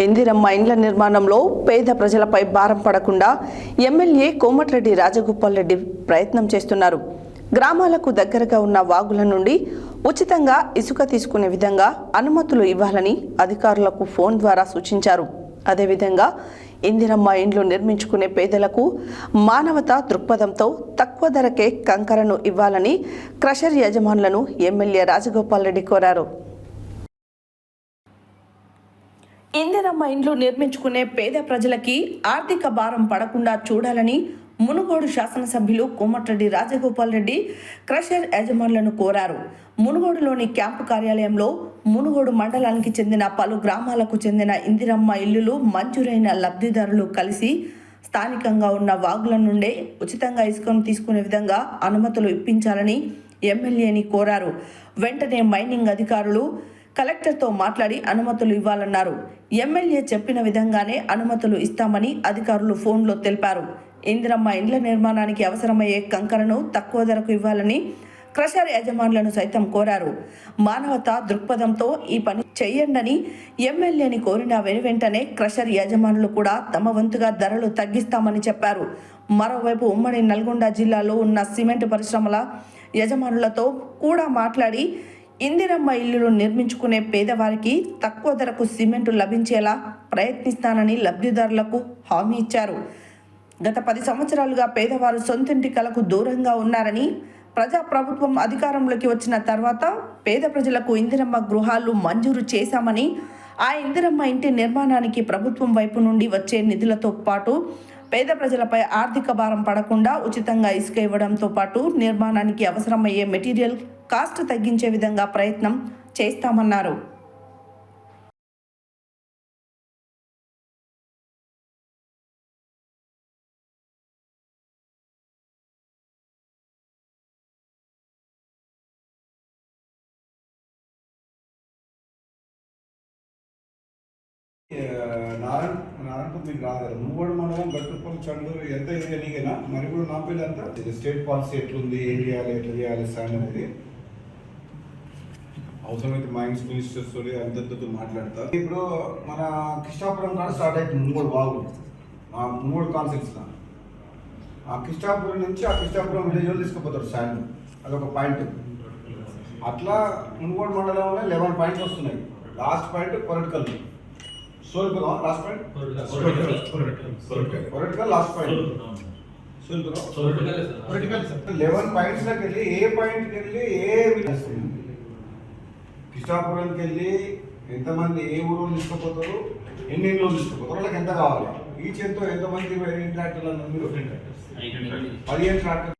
ఇందిరమ్మ ఇండ్ల నిర్మాణంలో పేద ప్రజలపై భారం పడకుండా ఎమ్మెల్యే కోమటిరెడ్డి రాజగోపాల్ రెడ్డి ప్రయత్నం చేస్తున్నారు. గ్రామాలకు దగ్గరగా ఉన్న వాగుల నుండి ఉచితంగా ఇసుక తీసుకునే విధంగా అనుమతులు ఇవ్వాలని అధికారులకు ఫోన్ ద్వారా సూచించారు. అదేవిధంగా ఇందిరమ్మ ఇండ్లు నిర్మించుకునే పేదలకు మానవతా దృక్పథంతో తక్కువ ధరకే కంకరను ఇవ్వాలని క్రషర్ యజమానులను ఎమ్మెల్యే రాజగోపాల్ రెడ్డి కోరారు. ఇందిరమ్మ ఇండ్లు నిర్మించుకునే పేద ప్రజలకి ఆర్థిక భారం పడకుండా చూడాలని మునుగోడు శాసనసభ్యులు కోమటిరెడ్డి రాజగోపాల్ రెడ్డి క్రషర్ యజమానులను కోరారు. మునుగోడులోని క్యాంపు కార్యాలయంలో మునుగోడు మండలానికి చెందిన పలు గ్రామాలకు చెందిన ఇందిరమ్మ ఇల్లులు మంజూరైన లబ్ధిదారులు కలిసి స్థానికంగా ఉన్న వాగుల నుండే ఉచితంగా ఇసుకను తీసుకునే విధంగా అనుమతులు ఇప్పించాలని ఎమ్మెల్యేని కోరారు. వెంటనే మైనింగ్ అధికారులు కలెక్టర్తో మాట్లాడి అనుమతులు ఇవ్వాలన్నారు. ఎమ్మెల్యే చెప్పిన విధంగానే అనుమతులు ఇస్తామని అధికారులు ఫోన్లో తెలిపారు. ఇందిరమ్మ ఇండ్ల నిర్మాణానికి అవసరమయ్యే కంకరను తక్కువ ధరకు ఇవ్వాలని క్రషర్ యజమానులను సైతం కోరారు. మానవతా దృక్పథంతో ఈ పని చెయ్యండని ఎమ్మెల్యేని కోరిన వెనువెంటనే క్రషర్ యజమానులు కూడా తమ వంతుగా ధరలు తగ్గిస్తామని చెప్పారు. మరోవైపు ఉమ్మడి నల్గొండ జిల్లాలో ఉన్న సిమెంట్ పరిశ్రమల యజమానులతో కూడా మాట్లాడి ఇందిరమ్మ ఇల్లులు నిర్మించుకునే పేదవారికి తక్కువ ధరకు సిమెంటు లభించేలా ప్రయత్నిస్తానని లబ్ధిదారులకు హామీ ఇచ్చారు. గత 10 సంవత్సరాలుగా పేదవారు సొంతింటి కలకు దూరంగా ఉన్నారని, ప్రజాప్రభుత్వం అధికారంలోకి వచ్చిన తర్వాత పేద ప్రజలకు ఇందిరమ్మ గృహాలు మంజూరు చేశామని, ఆ ఇందిరమ్మ ఇంటి నిర్మాణానికి ప్రభుత్వం వైపు నుండి వచ్చే నిధులతో పాటు పేద ప్రజలపై ఆర్థిక భారం పడకుండా ఉచితంగా ఇసుక ఇవ్వడంతో పాటు నిర్మాణానికి అవసరమయ్యే మెటీరియల్ కాస్ట్ తగ్గించే విధంగా ప్రయత్నం చేస్తామన్నారు. నారాయణపూర్ మీకు రాదు కదా. మునుగోడు మండలం గట్టుపల్లి చండూరు ఎంత ఏరియా నీకైనా మరి కూడా నా పిల్లలు అంతా స్టేట్ పాలసీ ఎట్లుంది, ఏం చేయాలి, ఎట్లా చేయాలి సార్ అనేది అవసరమైతే మైన్స్ మినిస్టర్స్ అంతతో మాట్లాడతారు. ఇప్పుడు మన కృష్ణాపురం కాడ స్టార్ట్ అవుతుంది మునుగోడు వాగు, మునుగోడు కాన్సెప్ట్స్. ఆ కృష్ణాపురం నుంచి ఆ కృష్ణాపురం విలేజ్ వాళ్ళు తీసుకుపోతారు శాండ్, అదొక పాయింట్. అట్లా మునుగోడు మండలంలో 11 పాయింట్స్ వస్తున్నాయి. Last point Koratikal, Solpuram last point, Koratikal last point, Solpuram 11 పాయింట్స్లోకి వెళ్ళి ఏ పాయింట్కి వెళ్ళి ఏ కృష్ణాపురంకి వెళ్ళి ఎంతమంది ఏ ఊరు తీసుకుపోతారు, ఎన్ని ఇళ్ళు తీసుకుపోతారు, వాళ్ళకి ఎంత కావాలి, ఈ చేతితో ఎంతమంది ట్రాక్టర్లు అన్నారు మీరు? 15 ట్రాక్టర్.